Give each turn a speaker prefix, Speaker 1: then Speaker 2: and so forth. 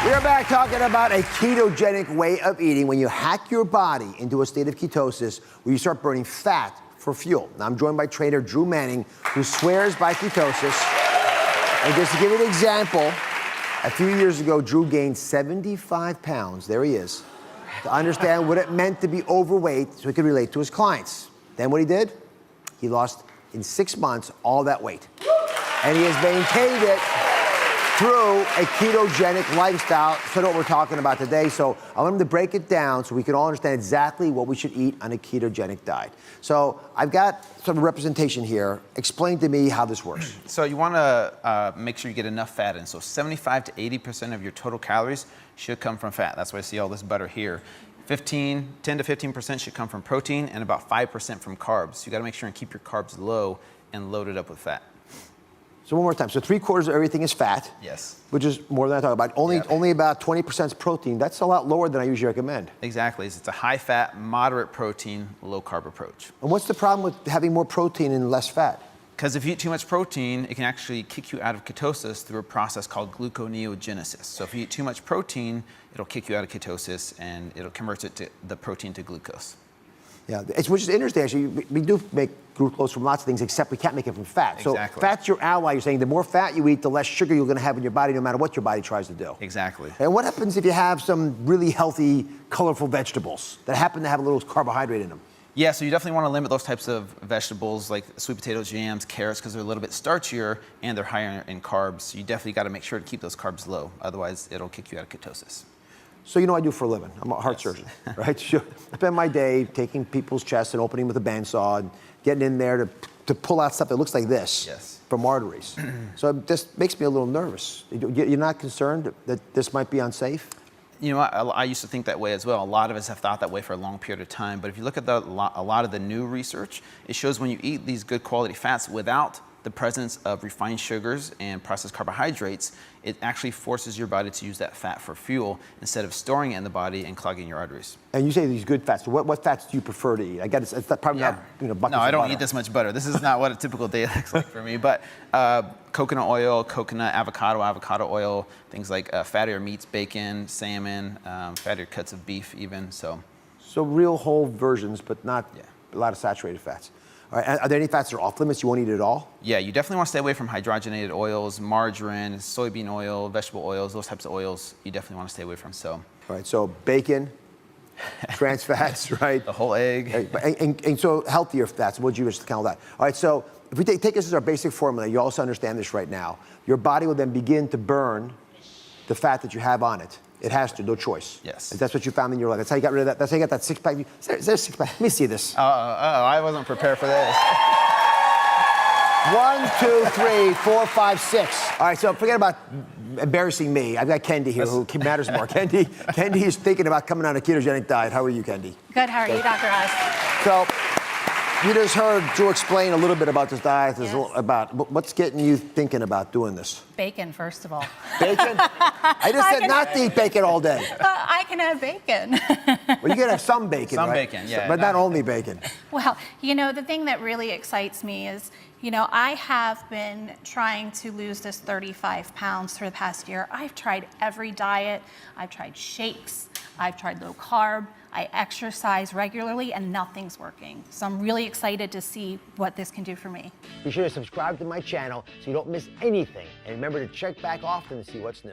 Speaker 1: We're back talking about a ketogenic way of eating when you hack your body into a state of ketosis where you start burning fat for fuel. Now, I'm joined by trainer Drew Manning, who swears by ketosis. And just to give you an example, a few years ago, Drew gained 75 pounds, there he is, to understand what it meant to be overweight so he could relate to his clients. Then what he did, he lost in 6 months all that weight. And he has maintained it through a ketogenic lifestyle. So that's what we're talking about today. So I want him to break it down so we can all understand exactly what we should eat on a ketogenic diet. So I've got some representation here. Explain to me how this works.
Speaker 2: So you want to make sure you get enough fat in. So 75 to 80% of your total calories should come from fat. That's why I see all this butter here. 10 to 15% should come from protein and about 5% from carbs. So you got to make sure and keep your carbs low and load it up with fat.
Speaker 1: So one more time. So 3/4 of everything is fat.
Speaker 2: Yes.
Speaker 1: Which is more than I talk about. Only about 20% is protein. That's a lot lower than I usually recommend.
Speaker 2: Exactly. It's a high fat, moderate protein, low carb approach.
Speaker 1: And what's the problem with having more protein and less fat?
Speaker 2: Because if you eat too much protein, it can actually kick you out of ketosis through a process called gluconeogenesis. So if you eat too much protein, it'll kick you out of ketosis and it'll convert the protein to glucose.
Speaker 1: Yeah, which is interesting, actually. We do make glucose from lots of things, except we can't make it from fat.
Speaker 2: Exactly.
Speaker 1: So fat's your ally. You're saying the more fat you eat, the less sugar you're going to have in your body, no matter what your body tries to do.
Speaker 2: Exactly.
Speaker 1: And what happens if you have some really healthy, colorful vegetables that happen to have a little carbohydrate in them?
Speaker 2: Yeah, so you definitely want to limit those types of vegetables like sweet potatoes, yams, carrots, because they're a little bit starchier and they're higher in carbs. So you definitely got to make sure to keep those carbs low. Otherwise, it'll kick you out of ketosis.
Speaker 1: So you know what I do for a living. I'm a heart surgeon, right? So I spend my day taking people's chests and opening with a bandsaw and getting in there to pull out stuff that looks like this from arteries. So it just makes me a little nervous. You're not concerned that this might be unsafe?
Speaker 2: You know, I used to think that way as well. A lot of us have thought that way for a long period of time. But if you look at a lot of the new research, it shows when you eat these good quality fats without the presence of refined sugars and processed carbohydrates, it actually forces your body to use that fat for fuel instead of storing it in the body and clogging your arteries.
Speaker 1: And you say these good fats. So what fats do you prefer to eat? I guess it's probably not buckets
Speaker 2: No, I don't
Speaker 1: butter.
Speaker 2: eat this much butter. This is not what a typical day looks like for me. But coconut oil, coconut, avocado oil, things like fattier meats, bacon, salmon, fattier cuts of beef even. So
Speaker 1: real whole versions, but not a lot of saturated fats. All right, are there any fats that are off limits? You won't eat it at all?
Speaker 2: Yeah, you definitely want to stay away from hydrogenated oils, margarine, soybean oil, vegetable oils, those types of oils you definitely want to stay away from. So.
Speaker 1: All right, so bacon, trans fats, right?
Speaker 2: The whole egg.
Speaker 1: And so healthier fats, what would you just count that? All right, so if we take this as our basic formula, you also understand this right now. Your body will then begin to burn the fat that you have on it. It has to, no choice.
Speaker 2: Yes.
Speaker 1: And that's what you found in your life. That's how you got rid of that. That's how you got that six-pack. Is there a six-pack? Let me see this.
Speaker 2: I wasn't prepared for this.
Speaker 1: 1, 2, 3, 4, 5, 6. All right, so forget about embarrassing me. I've got Kendi here, who matters more. Kendi is thinking about coming on a ketogenic diet. How are you, Kendi?
Speaker 3: Good, how are you, Dr. Oz?
Speaker 1: So, you just heard Drew explain a little bit about this diet, about what's getting you thinking about doing this?
Speaker 3: Bacon, first of all.
Speaker 1: Bacon? I just said not to eat bacon all day.
Speaker 3: I can have bacon.
Speaker 1: Well, you can have some bacon,
Speaker 2: Some
Speaker 1: right?
Speaker 2: bacon, yeah.
Speaker 1: But not only bacon.
Speaker 3: Well, you know, the thing that really excites me is, you know, I have been trying to lose this 35 pounds for the past year. I've tried every diet. I've tried shakes. I've tried low carb. I exercise regularly and nothing's working. So I'm really excited to see what this can do for me.
Speaker 1: Be sure to subscribe to my channel so you don't miss anything. And remember to check back often to see what's new.